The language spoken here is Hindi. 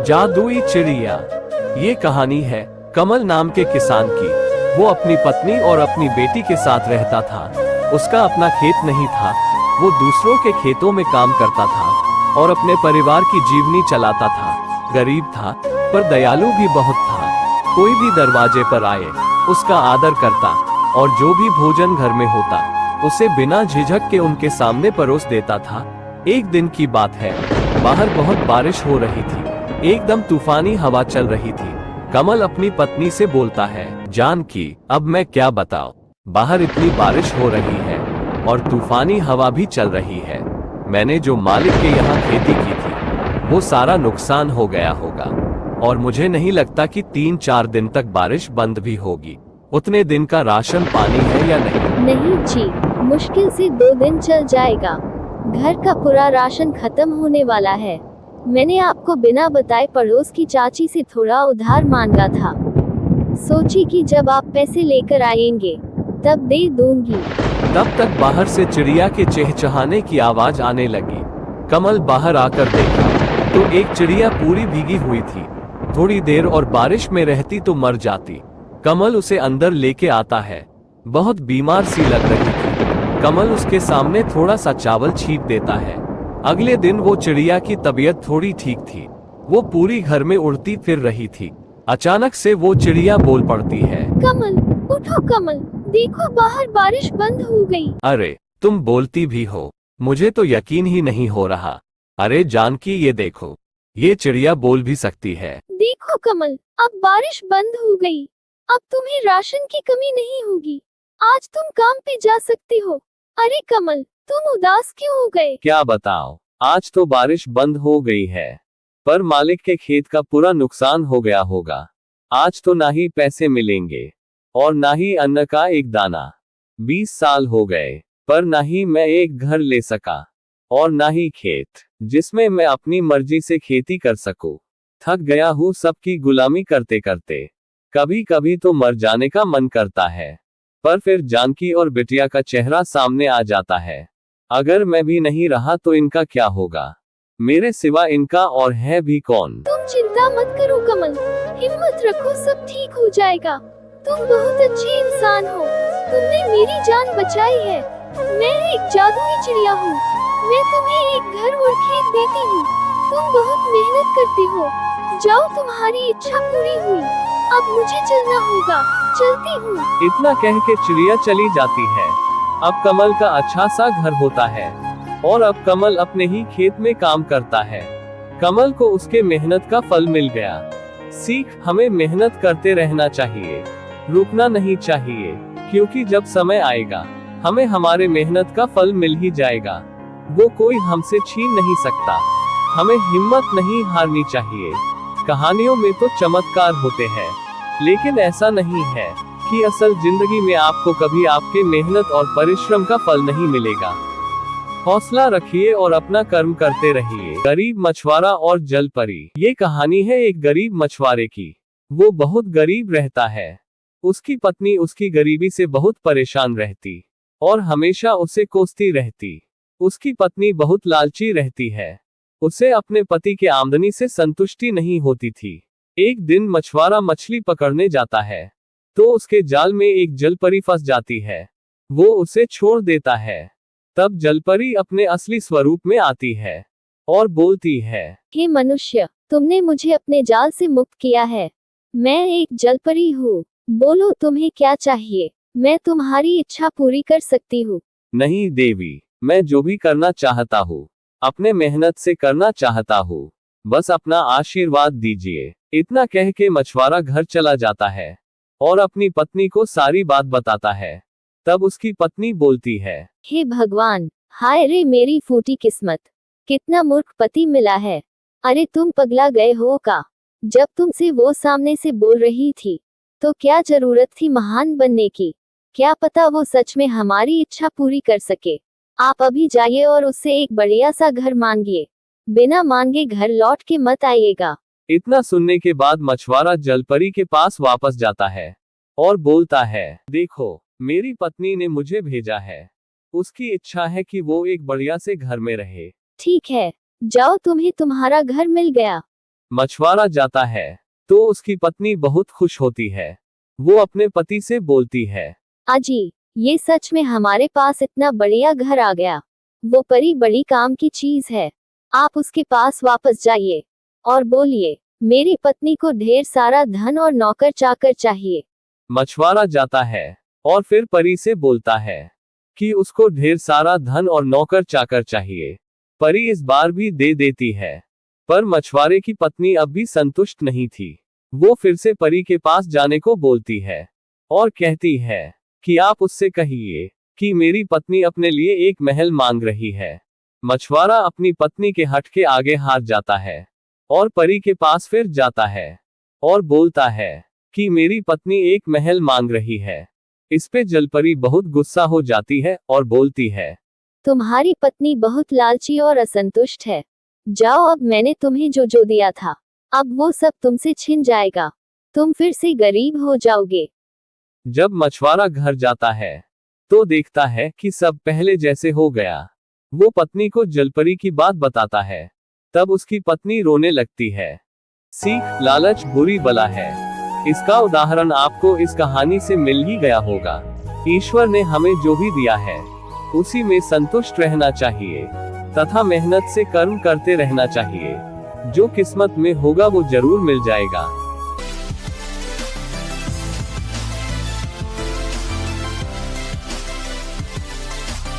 जादुई चिड़िया। ये कहानी है कमल नाम के किसान की। वो अपनी पत्नी और अपनी बेटी के साथ रहता था। उसका अपना खेत नहीं था। वो दूसरों के खेतों में काम करता था और अपने परिवार की जीवनी चलाता था। गरीब था पर दयालु भी बहुत था। कोई भी दरवाजे पर आए उसका आदर करता और जो भी भोजन घर में होता उसे बिना झिझक के उनके सामने परोस देता था। एक दिन की बात है, बाहर बहुत बारिश हो रही थी। एकदम तूफानी हवा चल रही थी। कमल अपनी पत्नी से बोलता है, जानकी, अब मैं क्या बताऊं, बाहर इतनी बारिश हो रही है और तूफानी हवा भी चल रही है। मैंने जो मालिक के यहाँ खेती की थी वो सारा नुकसान हो गया होगा और मुझे नहीं लगता कि 3-4 दिन तक बारिश बंद भी होगी। उतने दिन का राशन पानी है या नहीं? नहीं जी, मुश्किल से 2 दिन चल जाएगा। घर का पूरा राशन खत्म होने वाला है। मैंने आपको बिना बताए पड़ोस की चाची से थोड़ा उधार मांगा था। सोची कि जब आप पैसे लेकर आएंगे तब दे दूंगी। तब तक बाहर से चिड़िया के चहचहाने की आवाज आने लगी। कमल बाहर आकर देखा तो एक चिड़िया पूरी भीगी हुई थी। थोड़ी देर और बारिश में रहती तो मर जाती। कमल उसे अंदर लेके आता है। बहुत बीमार सी लग रही थी। कमल उसके सामने थोड़ा सा चावल छींट देता है। अगले दिन वो चिड़िया की तबीयत थोड़ी ठीक थी। वो पूरी घर में उड़ती फिर रही थी। अचानक से वो चिड़िया बोल पड़ती है, कमल, उठो कमल, देखो बाहर बारिश बंद हो गई। अरे तुम बोलती भी हो, मुझे तो यकीन ही नहीं हो रहा। अरे जानकी, ये देखो, ये चिड़िया बोल भी सकती है। देखो कमल, अब बारिश बंद हो गई। अब तुम्हें राशन की कमी नहीं होगी। आज तुम काम पे जा सकती हो। अरे कमल, तुम उदास क्यों हो गए? क्या बताओ, आज तो बारिश बंद हो गई है पर मालिक के खेत का पूरा नुकसान हो गया होगा। आज तो ना ही पैसे मिलेंगे और ना ही अन्न का एक दाना। 20 साल हो गए पर ना ही मैं एक घर ले सका और ना ही खेत जिसमें मैं अपनी मर्जी से खेती कर सकूं। थक गया हूँ सबकी गुलामी करते करते। कभी कभी तो मर जाने का मन करता है पर फिर जानकी और बिटिया का चेहरा सामने आ जाता है। अगर मैं भी नहीं रहा तो इनका क्या होगा? मेरे सिवा इनका और है भी कौन? तुम चिंता मत करो कमल, हिम्मत रखो, सब ठीक हो जाएगा। तुम बहुत अच्छे इंसान हो। तुमने मेरी जान बचाई है। मैं एक जादुई चिड़िया हूँ। मैं तुम्हें एक घर और खेत देती हूँ। तुम बहुत मेहनत करती हो। जाओ, तुम्हारी इच्छा पूरी हुई। अब मुझे चलना होगा। चलती हूँ। इतना कह के चिड़िया चली जाती है। अब कमल का अच्छा सा घर होता है और अब कमल अपने ही खेत में काम करता है। कमल को उसके मेहनत का फल मिल गया। सीख, हमें मेहनत करते रहना चाहिए, रुकना नहीं चाहिए, क्योंकि जब समय आएगा हमें हमारे मेहनत का फल मिल ही जाएगा। वो कोई हमसे छीन नहीं सकता। हमें हिम्मत नहीं हारनी चाहिए। कहानियों में तो चमत्कार होते हैं लेकिन ऐसा नहीं है कि असल जिंदगी में आपको कभी आपके मेहनत और परिश्रम का फल नहीं मिलेगा। हौसला रखिए और अपना कर्म करते रहिए। गरीब मछुआरा और जलपरी। ये कहानी है एक गरीब मछुआरे की। वो बहुत गरीब रहता है। उसकी पत्नी उसकी गरीबी से बहुत परेशान रहती और हमेशा उसे कोसती रहती। उसकी पत्नी बहुत लालची रहती है। उसे अपने पति के आमदनी से संतुष्टि नहीं होती थी। एक दिन मछुआरा मछली पकड़ने जाता है तो उसके जाल में एक जलपरी फंस जाती है। वो उसे छोड़ देता है। तब जलपरी अपने असली स्वरूप में आती है और बोलती है, हे मनुष्य, तुमने मुझे अपने जाल से मुक्त किया है। मैं एक जलपरी हूँ। बोलो, तुम्हें क्या चाहिए? मैं तुम्हारी इच्छा पूरी कर सकती हूँ। नहीं देवी, मैं जो भी करना चाहता हूँ अपने मेहनत से करना चाहता हूँ। बस अपना आशीर्वाद दीजिए। इतना कह के मछुआरा घर चला जाता है और अपनी पत्नी को सारी बात बताता है। तब उसकी पत्नी बोलती है, हे भगवान, हाय रे मेरी फूटी किस्मत, कितना मूर्ख पति मिला है। अरे तुम पगला गए हो का? जब तुमसे वो सामने से बोल रही थी तो क्या जरूरत थी महान बनने की? क्या पता वो सच में हमारी इच्छा पूरी कर सके। आप अभी जाइए और उससे एक बढ़िया सा घर मांगिए। बिना मांगे घर लौट के मत आइएगा। इतना सुनने के बाद मछुआरा जलपरी के पास वापस जाता है और बोलता है, देखो, मेरी पत्नी ने मुझे भेजा है। उसकी इच्छा है कि वो एक बढ़िया से घर में रहे। ठीक है, जाओ, तुम्हें तुम्हारा घर मिल गया। मछुआरा जाता है तो उसकी पत्नी बहुत खुश होती है। वो अपने पति से बोलती है, अजी, ये सच में हमारे पास इतना बढ़िया घर आ गया। वो परी बड़ी काम की चीज है। आप उसके पास वापस जाइए और बोलिए, मेरी पत्नी को ढेर सारा धन और नौकर चाकर चाहिए। मछुआरा जाता है और फिर परी से बोलता है कि उसको ढेर सारा धन और नौकर चाकर चाहिए। परी इस बार भी दे देती है, पर मछुआरे की पत्नी अब भी संतुष्ट नहीं थी। वो फिर से परी के पास जाने को बोलती है और कहती है कि आप उससे कहिए कि मेरी पत्नी अपने लिए एक महल मांग रही है। मछुआरा अपनी पत्नी के हट के आगे हार जाता है और परी के पास फिर जाता है और बोलता है कि मेरी पत्नी एक महल मांग रही है। इस पे जलपरी बहुत गुस्सा हो जाती है और बोलती है, तुम्हारी पत्नी बहुत लालची और असंतुष्ट है। जाओ, अब मैंने तुम्हें जो जो दिया था, अब वो सब तुमसे छिन जाएगा। तुम फिर से गरीब हो जाओगे। जब मछुआरा घर जाता है तो देखता है कि सब पहले जैसे हो गया। वो पत्नी को जलपरी की बात बताता है। तब उसकी पत्नी रोने लगती है। सीख, लालच बुरी बला है। इसका उदाहरण आपको इस कहानी से मिल ही गया होगा। ईश्वर ने हमें जो भी दिया है उसी में संतुष्ट रहना चाहिए तथा मेहनत से कर्म करते रहना चाहिए। जो किस्मत में होगा वो जरूर मिल जाएगा।